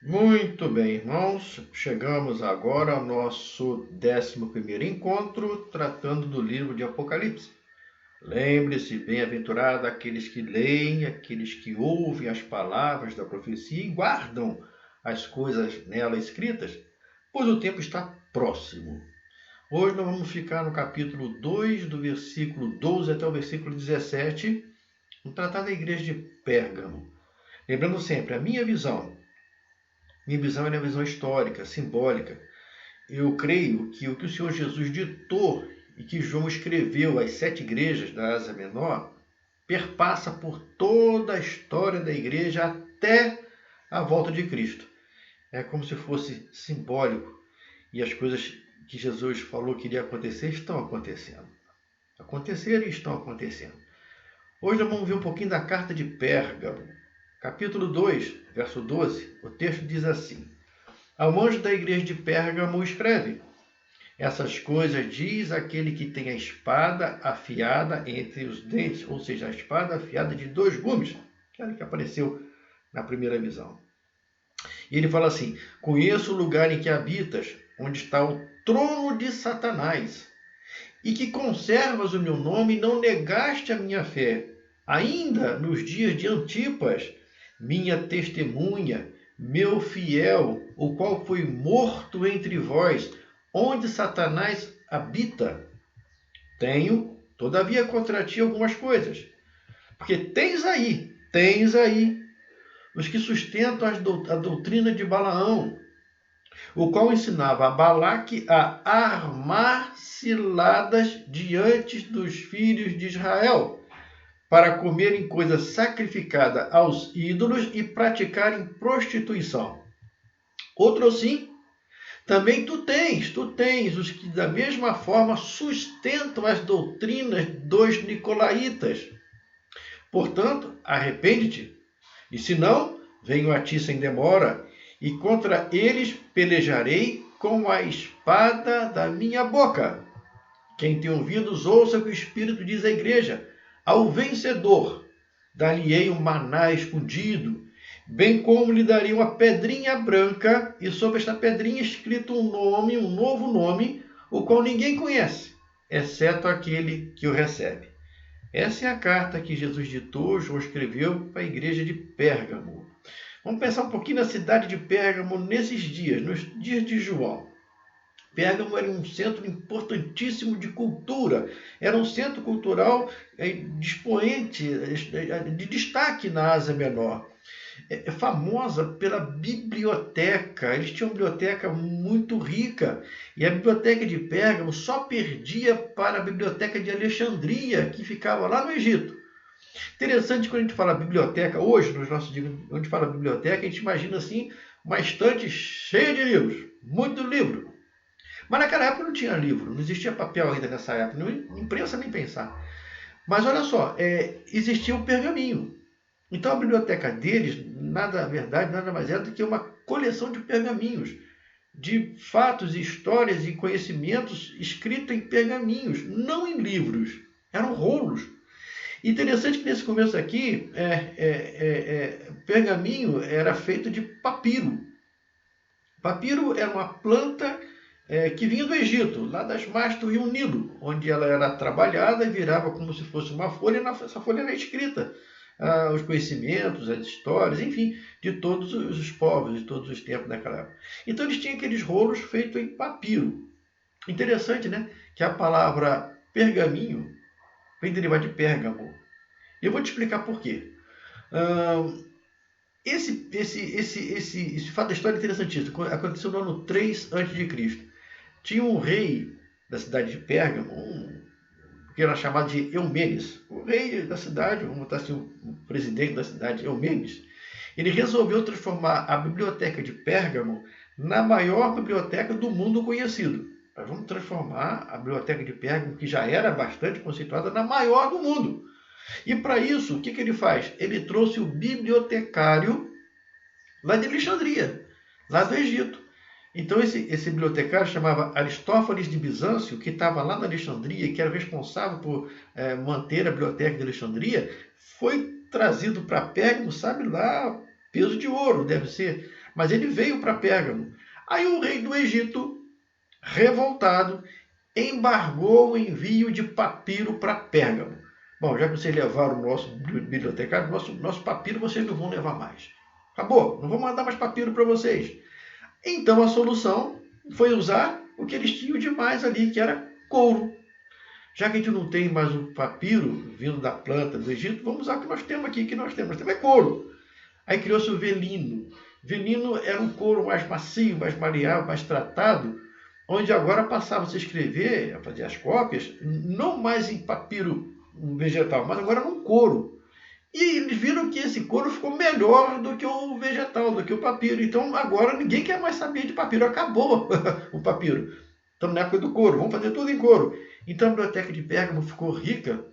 Muito bem, irmãos. Chegamos agora ao nosso 11º encontro, tratando do livro de Apocalipse. Lembre-se, bem-aventurado aqueles que leem, aqueles que ouvem as palavras da profecia e guardam as coisas nela escritas, pois o tempo está próximo. Hoje nós vamos ficar no capítulo 2, do versículo 12 até o versículo 17, no tratar da igreja de Pérgamo. Lembrando sempre, a minha visão é uma visão histórica, simbólica. Eu creio que o que o Senhor Jesus ditou e que João escreveu às 7 igrejas da Ásia Menor perpassa por toda a história da igreja até a volta de Cristo. É como se fosse simbólico e as coisas que Jesus falou que iria acontecer estão acontecendo. Aconteceram e estão acontecendo. Hoje nós vamos ver um pouquinho da carta de Pérgamo. Capítulo 2, verso 12, o texto diz assim: Ao anjo da igreja de Pérgamo escreve: Essas coisas diz aquele que tem a espada afiada entre os dentes, ou seja, a espada afiada de 2 gumes, aquela que apareceu na primeira visão. E ele fala assim: Conheço o lugar em que habitas, onde está o trono de Satanás, e que conservas o meu nome e não negaste a minha fé, ainda nos dias de Antipas, minha testemunha, meu fiel, o qual foi morto entre vós, onde Satanás habita. Tenho, todavia, contra ti algumas coisas, porque tens aí os que sustentam a doutrina de Balaão, o qual ensinava a Balaque a armar ciladas diante dos filhos de Israel, para comerem coisa sacrificada aos ídolos e praticarem prostituição. Outro sim, também tu tens os que da mesma forma sustentam as doutrinas dos nicolaítas. Portanto, arrepende-te, e se não, venho a ti sem demora, e contra eles pelejarei com a espada da minha boca. Quem tem ouvidos, ouça o que o Espírito diz à igreja. Ao vencedor, dar-lhe-ei um maná escondido, bem como lhe daria uma pedrinha branca, e sobre esta pedrinha escrito um novo nome, o qual ninguém conhece, exceto aquele que o recebe. Essa é a carta que Jesus ditou, João escreveu para a igreja de Pérgamo. Vamos pensar um pouquinho na cidade de Pérgamo nesses dias, nos dias de João. Pérgamo era um centro importantíssimo de cultura, era um centro cultural dispoente, de destaque na Ásia Menor. É famosa pela biblioteca, eles tinham uma biblioteca muito rica, e a biblioteca de Pérgamo só perdia para a biblioteca de Alexandria, que ficava lá no Egito. Interessante quando a gente fala biblioteca, hoje, nos nossos dias, quando a gente fala biblioteca, a gente imagina assim, uma estante cheia de livros, muito livro. Mas naquela época não tinha livro, não existia papel ainda nessa época, não imprensa nem pensar. Mas olha só, existia o pergaminho. Então a biblioteca deles, nada mais é do que uma coleção de pergaminhos, de fatos, histórias e conhecimentos escritos em pergaminhos, não em livros, eram rolos. Interessante que nesse começo aqui, pergaminho era feito de papiro. Papiro era uma planta que vinha do Egito, lá das margens do rio Nilo, onde ela era trabalhada e virava como se fosse uma folha, e nessa folha era escrita os conhecimentos, as histórias, enfim, de todos os povos, de todos os tempos daquela época. Então eles tinham aqueles rolos feitos em papiro. Interessante, né? Que a palavra pergaminho vem derivar de Pérgamo. E eu vou te explicar por quê. Esse fato da história é interessantíssimo. Aconteceu no ano 3 a.C. Tinha um rei da cidade de Pérgamo, que era chamado de Eumenes. O rei da cidade, vamos botar assim, o presidente da cidade, Eumenes, ele resolveu transformar a biblioteca de Pérgamo na maior biblioteca do mundo conhecido. Nós vamos transformar a biblioteca de Pérgamo, que já era bastante conceituada, na maior do mundo. E para isso, o que ele faz? Ele trouxe o bibliotecário lá de Alexandria, lá do Egito. Então esse bibliotecário chamava Aristófanes de Bizâncio, que estava lá na Alexandria e que era responsável por manter a biblioteca de Alexandria, foi trazido para Pérgamo, sabe lá, peso de ouro deve ser. mas ele veio para Pérgamo. Aí o rei do Egito, revoltado, embargou o envio de papiro para Pérgamo. Bom, já que vocês levaram o nosso bibliotecário, nosso papiro vocês não vão levar mais. Acabou, não vou mandar mais papiro para vocês. Então a solução foi usar o que eles tinham de mais ali, que era couro. Já que a gente não tem mais o papiro vindo da planta do Egito, vamos usar o que nós temos aqui, Nós temos é couro. Aí criou-se o velino. Velino era um couro mais macio, mais maleável, mais tratado, onde agora passava a se escrever, a fazer as cópias, não mais em papiro vegetal, mas agora num couro. E eles viram que esse couro ficou melhor do que o vegetal, do que o papiro. Então agora ninguém quer mais saber de papiro, acabou o papiro. Estamos na época do couro, vamos fazer tudo em couro. Então a biblioteca de Pérgamo ficou rica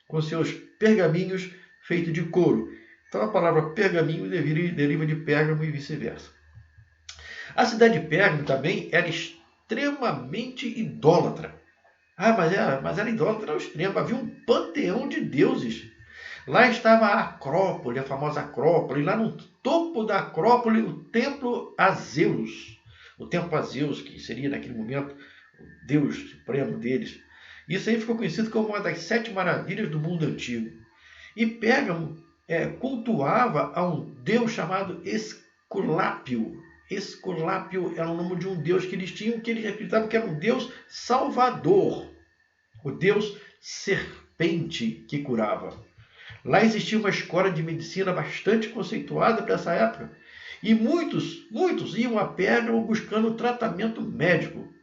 com seus pergaminhos feitos de couro. Então a palavra pergaminho deriva de Pérgamo e vice-versa. A cidade de Pérgamo também era extremamente idólatra. Mas era idólatra ao extremo. Havia um panteão de deuses. Lá estava a Acrópole, a famosa Acrópole. Lá no topo da Acrópole, o templo a Zeus. O templo a Zeus, que seria naquele momento o Deus supremo deles. Isso aí ficou conhecido como uma das 7 maravilhas do mundo antigo. E Pérgamo cultuava a um deus chamado Esculápio. Esculápio era o nome de um deus que eles tinham, que eles acreditavam que era um deus salvador. O deus serpente que curava. Lá existia uma escola de medicina bastante conceituada para essa época. E muitos iam a Pérgamo buscando tratamento médico.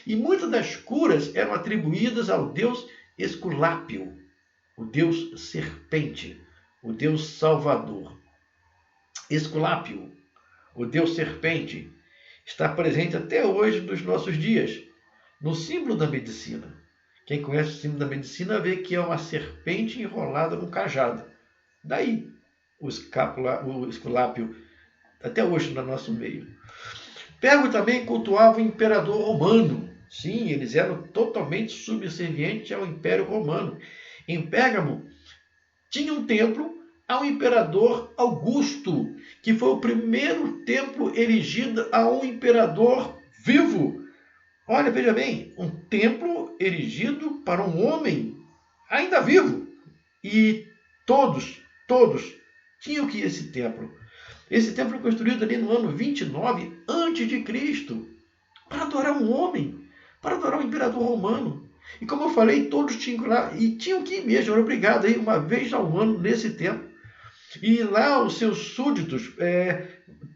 E muitas das curas eram atribuídas ao deus Esculápio, o deus serpente, o deus salvador. Esculápio, o deus serpente, está presente até hoje nos nossos dias, no símbolo da medicina. Quem conhece o símbolo da medicina vê que é uma serpente enrolada num cajado. Daí o Esculápio, até hoje no nosso meio. Pérgamo também cultuava o imperador romano. Sim, eles eram totalmente subservientes ao Império Romano. Em Pérgamo tinha um templo ao imperador Augusto, que foi o primeiro templo erigido a um imperador vivo. Olha, veja bem, um templo erigido para um homem ainda vivo. E todos tinham que ir a esse templo. Esse templo foi construído ali no ano 29 a.C. para adorar um homem, para adorar o imperador romano. E como eu falei, todos tinham lá, e tinham que ir mesmo, eram obrigados a ir uma vez ao ano nesse templo. E lá os seus súditos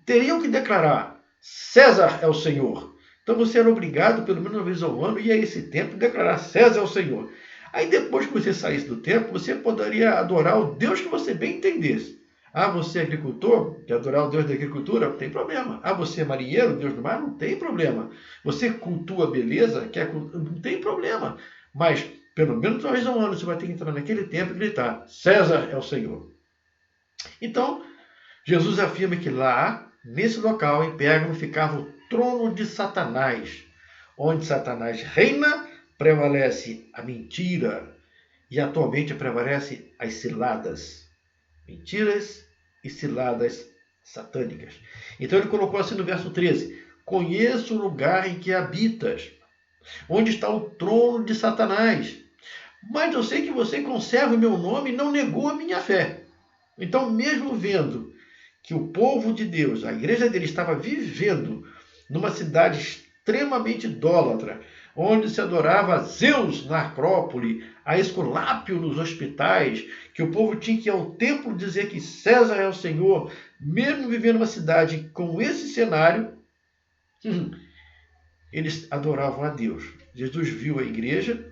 teriam que declarar: César é o Senhor. Então você era obrigado, pelo menos uma vez ao ano, ir a esse templo e declarar: César é o Senhor. Aí depois que você saísse do templo, você poderia adorar o Deus que você bem entendesse. Você é agricultor, quer adorar o Deus da agricultura? Não tem problema. Você é marinheiro, Deus do mar? Não tem problema. Você cultua a beleza? Não tem problema. Mas, pelo menos uma vez ao ano, você vai ter que entrar naquele templo e gritar: César é o Senhor. Então, Jesus afirma que lá, nesse local, em Pérgamo, ficava o trono de Satanás. Onde Satanás reina, prevalece a mentira. E atualmente prevalece as ciladas. Mentiras e ciladas satânicas. Então ele colocou assim no verso 13: Conheço o lugar em que habitas, onde está o trono de Satanás. Mas eu sei que você conserva o meu nome e não negou a minha fé. Então, mesmo vendo que o povo de Deus, a igreja dele, estava vivendo numa cidade extremamente idólatra, onde se adorava a Zeus na Acrópole, a Esculápio nos hospitais, que o povo tinha que ir ao templo dizer que César é o Senhor, mesmo vivendo numa cidade com esse cenário, eles adoravam a Deus. Jesus viu a igreja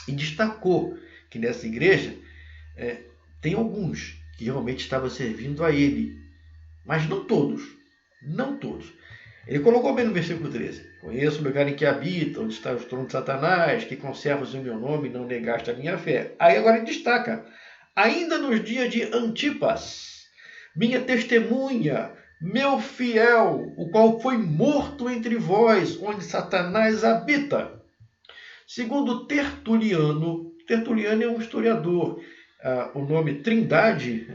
e destacou que nessa igreja tem alguns que realmente estavam servindo a ele, mas não todos, não todos. Ele colocou bem no versículo 13: Conheço o lugar em que habita, onde está o trono de Satanás, que conservas o meu nome e não negaste a minha fé. Aí agora ele destaca: ainda nos dias de Antipas, minha testemunha, meu fiel, o qual foi morto entre vós, onde Satanás habita. Segundo Tertuliano é um historiador O nome Trindade,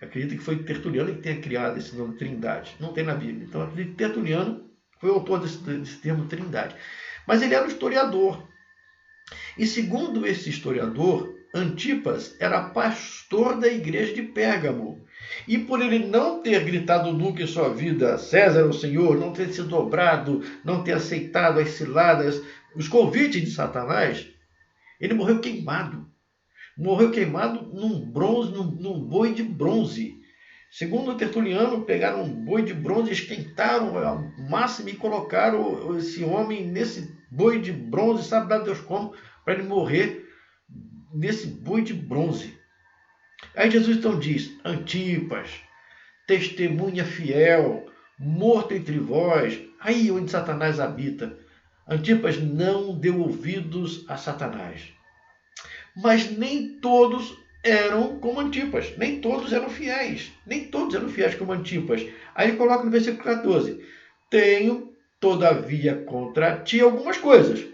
acredito que foi Tertuliano que tenha criado esse nome Trindade. Não tem na Bíblia. Então, acredito que Tertuliano foi o autor desse termo Trindade. Mas ele era um historiador. E segundo esse historiador, Antipas era pastor da igreja de Pérgamo. E por ele não ter gritado nunca em sua vida, César é o Senhor, não ter se dobrado, não ter aceitado as ciladas, os convites de Satanás, ele morreu queimado. Morreu queimado num boi de bronze. Segundo o Tertuliano, pegaram um boi de bronze, esquentaram ao máximo e colocaram esse homem nesse boi de bronze, sabe lá Deus como, para ele morrer nesse boi de bronze. Aí Jesus então diz, Antipas, testemunha fiel, morto entre vós, aí onde Satanás habita. Antipas não deu ouvidos a Satanás. Mas nem todos eram como Antipas, nem todos eram fiéis, nem todos eram fiéis como Antipas. Aí ele coloca no versículo 14, tenho, todavia, contra ti algumas coisas,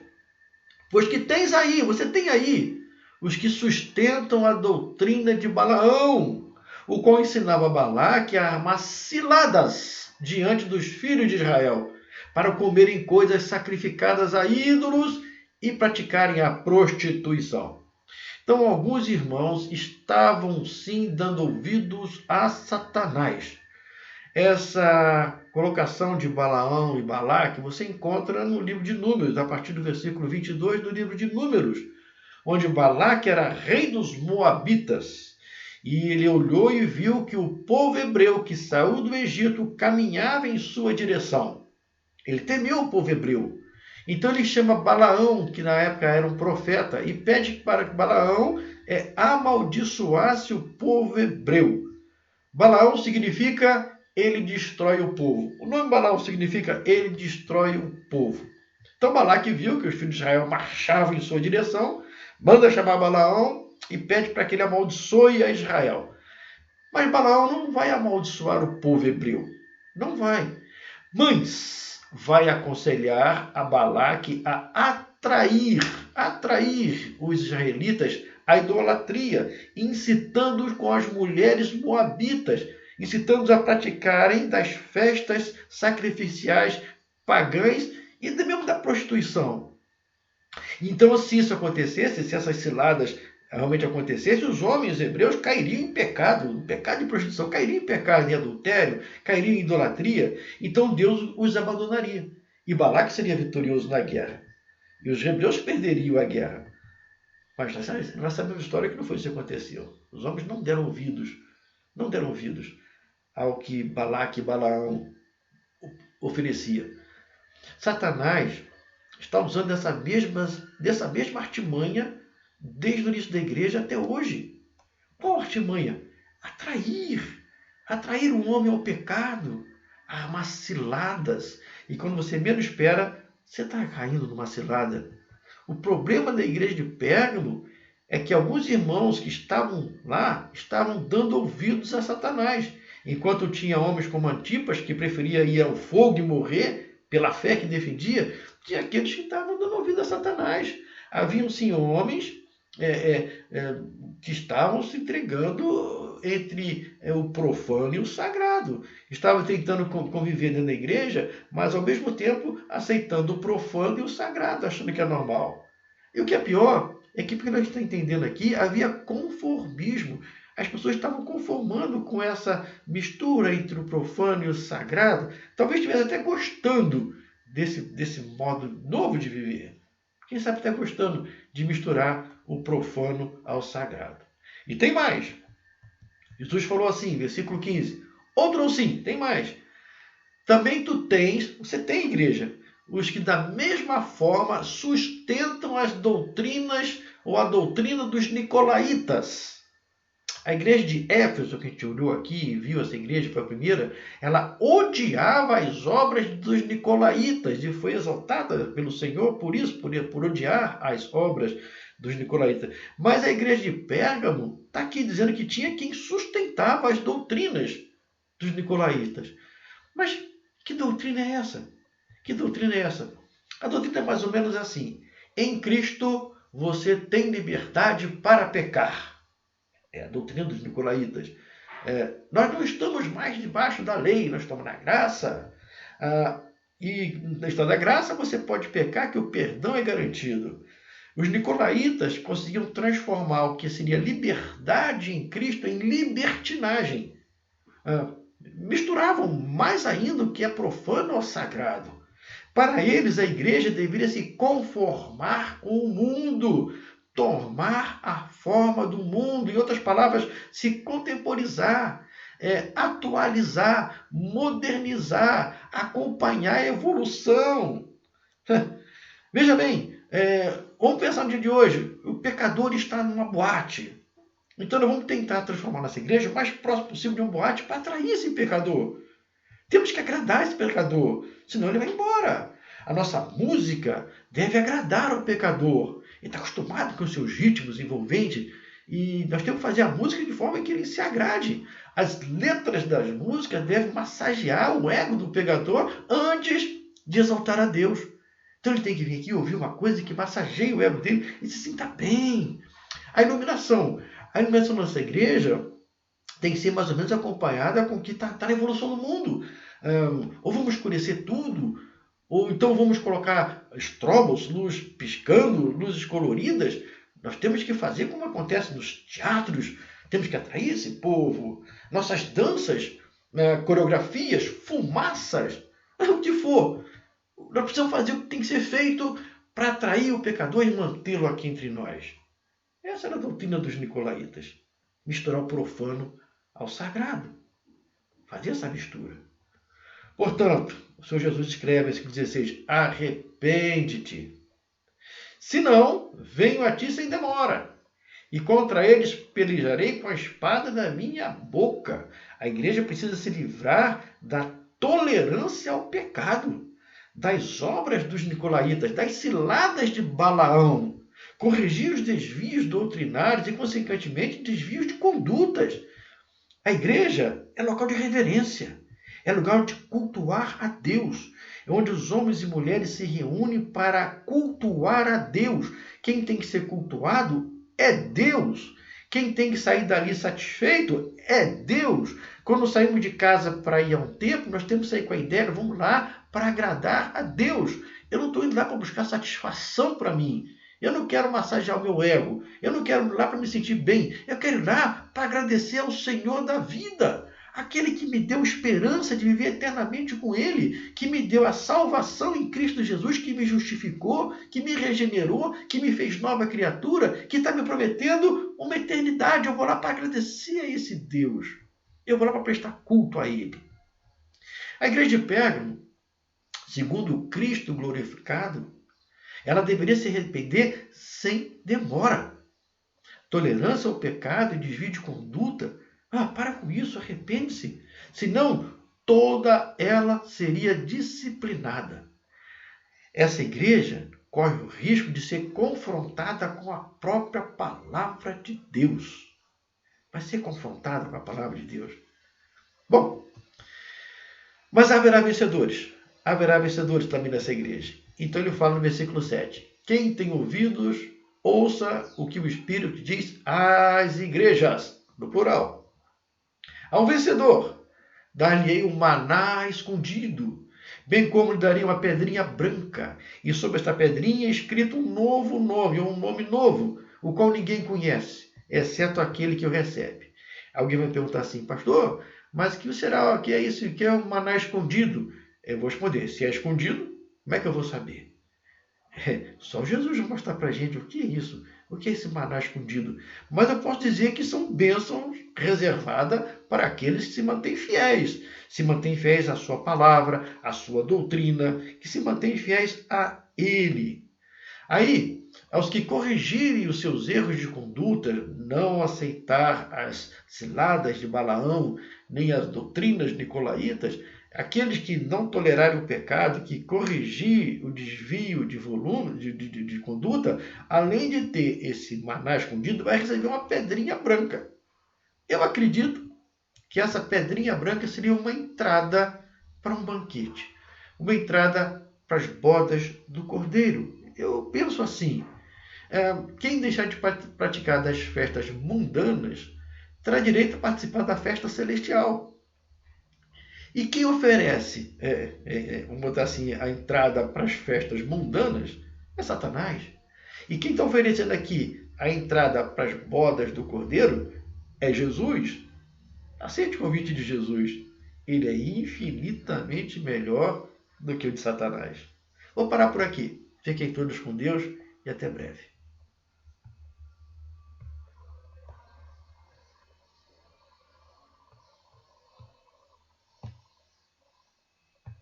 pois que tens aí, você tem aí, os que sustentam a doutrina de Balaão, o qual ensinava Balaque a armar ciladas diante dos filhos de Israel, para comerem coisas sacrificadas a ídolos e praticarem a prostituição. Então, alguns irmãos estavam sim dando ouvidos a Satanás. Essa colocação de Balaão e Balaque você encontra no livro de Números, a partir do versículo 22 do livro de Números, onde Balaque era rei dos Moabitas. E ele olhou e viu que o povo hebreu que saiu do Egito caminhava em sua direção. Ele temeu o povo hebreu. Então ele chama Balaão, que na época era um profeta, e pede para que Balaão amaldiçoasse o povo hebreu. Balaão significa ele destrói o povo. O nome Balaão significa ele destrói o povo. Então Balaque viu que os filhos de Israel marchavam em sua direção, manda chamar Balaão e pede para que ele amaldiçoe a Israel. Mas Balaão não vai amaldiçoar o povo hebreu. Não vai. Mas vai aconselhar a Balaque a atrair os israelitas à idolatria, incitando-os com as mulheres moabitas, incitando-os a praticarem das festas sacrificiais pagãs e mesmo da prostituição. Então, se isso acontecesse, se essas ciladas realmente acontecessem, os homens hebreus cairiam em pecado de prostituição, cairiam em pecado em adultério, cairiam em idolatria. Então Deus os abandonaria. E Balaque seria vitorioso na guerra. E os hebreus perderiam a guerra. Mas nós sabemos a história que não foi isso que aconteceu. Os homens não deram ouvidos ao que Balaque e Balaão oferecia. Satanás está usando dessa mesma artimanha desde o início da igreja até hoje. Qual artimanha? Atrair o homem ao pecado, a armar ciladas. E quando você menos espera, você está caindo numa cilada. O problema da igreja de Pérgamo é que alguns irmãos que estavam lá estavam dando ouvidos a Satanás, enquanto tinha homens como Antipas, que preferia ir ao fogo e morrer pela fé que defendia, tinha aqueles que estavam dando ouvido a Satanás. Haviam sim homens que estavam se entregando entre o profano e o sagrado. Estavam tentando conviver dentro da igreja, mas ao mesmo tempo aceitando o profano e o sagrado, achando que é normal. E o que é pior é que, porque nós estamos entendendo aqui, havia conformismo. As pessoas estavam conformando com essa mistura entre o profano e o sagrado. Talvez estivesse até gostando desse modo novo de viver. Quem sabe até gostando de misturar o profano ao sagrado. E tem mais. Jesus falou assim, versículo 15. Outro sim, tem mais. Também você tem igreja, os que da mesma forma sustentam as doutrinas ou a doutrina dos nicolaítas. A igreja de Éfeso, que a gente olhou aqui e viu essa igreja, foi a primeira, ela odiava as obras dos nicolaítas e foi exaltada pelo Senhor por isso, por odiar as obras dos nicolaítas. Mas a igreja de Pérgamo está aqui dizendo que tinha quem sustentava as doutrinas dos nicolaítas. Mas que doutrina é essa? Que doutrina é essa? A doutrina é mais ou menos assim. Em Cristo você tem liberdade para pecar. a doutrina dos nicolaítas. Nós não estamos mais debaixo da lei, nós estamos na graça. E na história da graça você pode pecar que o perdão é garantido. Os nicolaítas conseguiam transformar o que seria liberdade em Cristo em libertinagem. Misturavam mais ainda o que é profano ao sagrado. Para eles, a igreja deveria se conformar com o mundo, tomar a forma do mundo, em outras palavras, se contemporizar, atualizar, modernizar, acompanhar a evolução. Veja bem, vamos pensar no dia de hoje, o pecador está numa boate. Então nós vamos tentar transformar nossa igreja o mais próximo possível de uma boate para atrair esse pecador. Temos que agradar esse pecador, senão ele vai embora. A nossa música deve agradar ao pecador. Ele está acostumado com os seus ritmos envolventes e nós temos que fazer a música de forma que ele se agrade. As letras das músicas devem massagear o ego do pecador antes de exaltar a Deus. Então ele tem que vir aqui e ouvir uma coisa que massageie o ego dele e se sinta bem. A iluminação da nossa igreja tem que ser mais ou menos acompanhada com o que está na evolução do mundo. Ou vamos escurecer tudo, ou então vamos colocar estrobos, luz piscando, luzes coloridas. Nós temos que fazer como acontece nos teatros, temos que atrair esse povo. Nossas danças, coreografias, fumaças, o que for. Nós precisamos fazer o que tem que ser feito para atrair o pecador e mantê-lo aqui entre nós. Essa era a doutrina dos nicolaítas. Misturar o profano ao sagrado. Fazer essa mistura. Portanto, o Senhor Jesus escreve, versículo 16, arrepende-te. Senão, venho a ti sem demora, e contra eles pelejarei com a espada da minha boca. A igreja precisa se livrar da tolerância ao pecado, das obras dos nicolaítas, das ciladas de Balaão, corrigir os desvios doutrinários e, consequentemente, desvios de condutas. A igreja é local de reverência, é lugar de cultuar a Deus, é onde os homens e mulheres se reúnem para cultuar a Deus. Quem tem que ser cultuado é Deus. Quem tem que sair dali satisfeito é Deus. Quando saímos de casa para ir a um templo, nós temos que sair com a ideia, vamos lá para agradar a Deus. Eu não estou indo lá para buscar satisfação para mim. Eu não quero massagear o meu ego. Eu não quero ir lá para me sentir bem. Eu quero ir lá para agradecer ao Senhor da vida. Aquele que me deu esperança de viver eternamente com Ele, que me deu a salvação em Cristo Jesus, que me justificou, que me regenerou, que me fez nova criatura, que está me prometendo uma eternidade. Eu vou lá para agradecer a esse Deus. Eu vou lá para prestar culto a Ele. A igreja de Pérgamo, segundo Cristo glorificado, ela deveria se arrepender sem demora. Tolerância ao pecado e desvio de conduta. Para com isso, arrepende-se. Senão, toda ela seria disciplinada. Essa igreja corre o risco de ser confrontada com a própria palavra de Deus. Vai ser confrontada com a palavra de Deus. Bom, mas haverá vencedores. Haverá vencedores também nessa igreja. Então ele fala no versículo 7. Quem tem ouvidos, ouça o que o Espírito diz às igrejas. No plural. Ao vencedor, dar-lhe-ei um maná escondido, bem como lhe daria uma pedrinha branca, e sobre esta pedrinha escrito um novo nome, ou um nome novo, o qual ninguém conhece, exceto aquele que o recebe. Alguém vai perguntar assim, pastor, mas que será que é isso? Que é um maná escondido? Eu vou responder, se é escondido, como é que eu vou saber? Só Jesus vai mostrar para a gente o que é isso. O que é esse maná escondido? Mas eu posso dizer que são bênçãos reservadas para aqueles que se mantêm fiéis. Se mantêm fiéis à sua palavra, à sua doutrina, que se mantêm fiéis a Ele. Aí, aos que corrigirem os seus erros de conduta, não aceitar as ciladas de Balaão, nem as doutrinas nicolaítas, aqueles que não tolerarem o pecado, que corrigir o desvio de volume, de conduta, além de ter esse maná escondido, vai receber uma pedrinha branca. Eu acredito que essa pedrinha branca seria uma entrada para um banquete, uma entrada para as bodas do Cordeiro. Eu penso assim, quem deixar de praticar das festas mundanas terá direito a participar da festa celestial. E quem oferece, vamos botar assim, a entrada para as festas mundanas é Satanás. E quem está oferecendo aqui a entrada para as bodas do Cordeiro é Jesus. Aceite o convite de Jesus. Ele é infinitamente melhor do que o de Satanás. Vou parar por aqui. Fiquem todos com Deus e até breve.